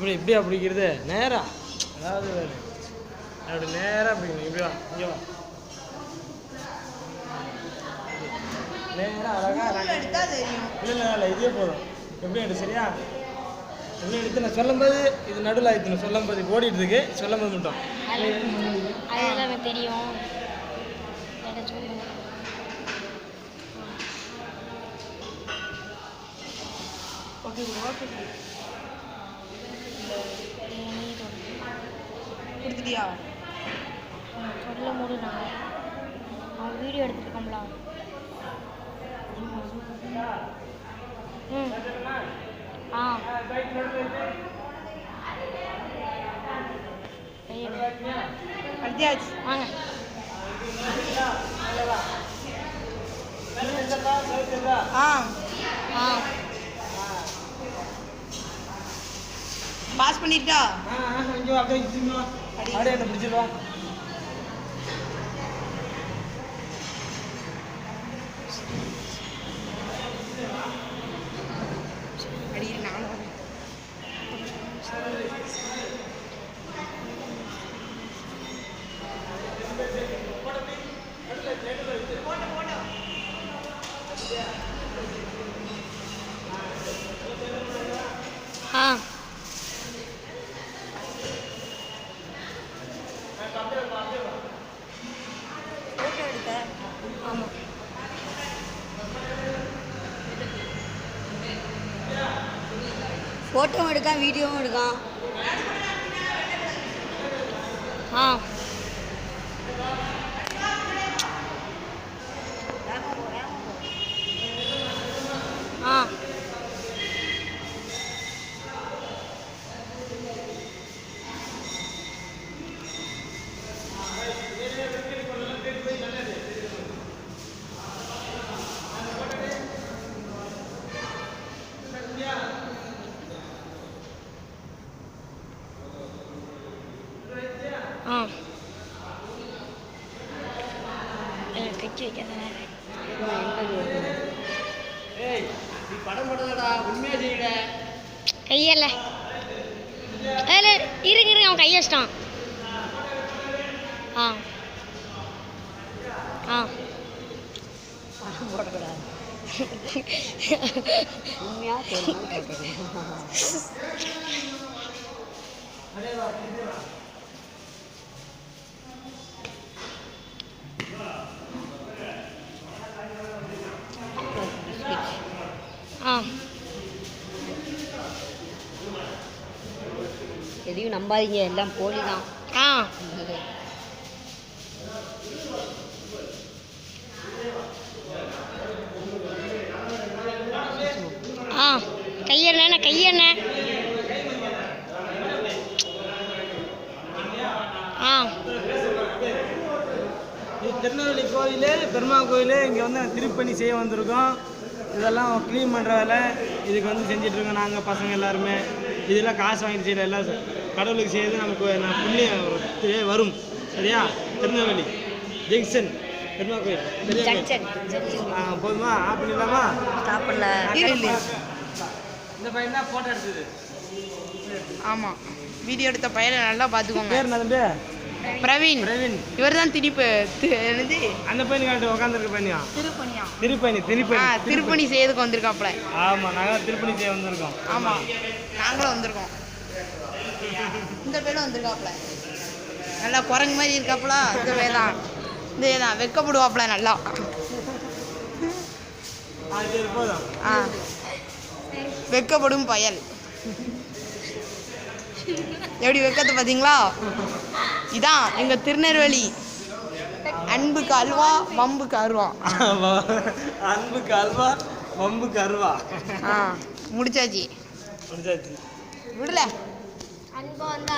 இப்படியா பிடிக்கிறது நேரா, அதாவது அப்படி நேராக பிடிக்கணும். இப்படி வா, இங்கே வா, நேராக அழகாக. இல்லை இதே போதும். எப்படி எடுத்து சரியா? எப்படி எடுத்து நான் சொல்லும்போது இது நடுவில் ஆயிடுச்சு. சொல்லும்போது ஓடிட்டு இருக்கு, சொல்லும்போது மட்டும் அதெல்லாம் தெரியும். ஓகே ஓகே கொடுத்துட்டியா? சொல்ல முடியும். அவன் வீடியோ எடுத்துருக்கோம்ல. ம் ஆ அடிச்சாச்சு வாங்க. ஆ ஆ பாஸ் பண்ணிட்டா? இங்கே அப்படியே என்ன பிடிச்சிருவா. அடி நானும் ஆ ஃபோட்டோ எடுத்த? ஆமாம். ஃபோட்டோவும் எடுக்கான், வீடியோவும் எடுக்கான். ஆ ஆ ஆ கட்சி வைக்கிறேன். ஏய், நீ படம் போடுறடா, உண்மையா செய்யல. கையல்ல அதில் இருங்க அவன் கையை வச்சிட்டான். ஆ ஆ பணம் போடக்கூடாது. உண்மையாக தெரியும் ஆ எதையும் நம்பாதீங்க, எல்லாம் போலி தான். ஆ ஆ கையெண்ண கையெண்ண. ஆ இது திருநெல்வேலி கோயில், பெருமாள் கோயில். இங்கே வந்து திருப்பணி செய்ய வந்திருக்கோம். இதெல்லாம் க்ளீன் பண்ணுற வேலை இதுக்கு வந்து செஞ்சிட்ருக்கோம் நாங்கள் பசங்க எல்லாருமே. இதெல்லாம் காசு வாங்கிட்டு செய்யல, எல்லாம் கடவுளுக்கு செய்யறது நமக்கு புண்ணியம் வரும். சரியா? திருநெல்வேலி ஜங்ஷன் பெருமாள் கோயில் சரியா? போதுமா? ஆஃப் பண்ணிடலாமா? சாப்பிடல. இந்த பையன் தான் ஃபோட்டோ எடுத்தது. ஆமாம், வீடியோ எடுத்த பையனை நல்லா பார்த்துக்கோங்க. பேர் என்ன தம்பி? பிரவீன். பிரவீன். இவர் தான் திருப்பி என்னது அந்த பையன் காட்டு உட்காந்துருக்க பையனா? திருப்பணியா? திருப்பணி செய்யறதுக்கு வந்திருக்காப்ல. ஆமாம், நாங்கள் திருப்பணி செய்ய வந்திருக்கோம். ஆமாம், நாங்களும் வந்திருக்கோம். இந்த பையனும் வந்திருக்காப்ல. நல்லா குரங்கு மாதிரி இருக்காப்புல. இந்த பையன் தான் வெக்கப்படுவாப்புல நல்லா. சரி போதும். ஆ வெக்கப்படும் பயல். எப்படி வெக்கத்தை பார்த்தீங்களா? இதான் எங்கள் திருநெல்வேலி. அன்புக்கு அல்வா, வம்புக்கு அருவா. அன்புக்கு அல்வா, வம்புக்கு அருவா. முடிச்சாச்சு. முடிச்சாச்சு. விடல அன்பா வந்தா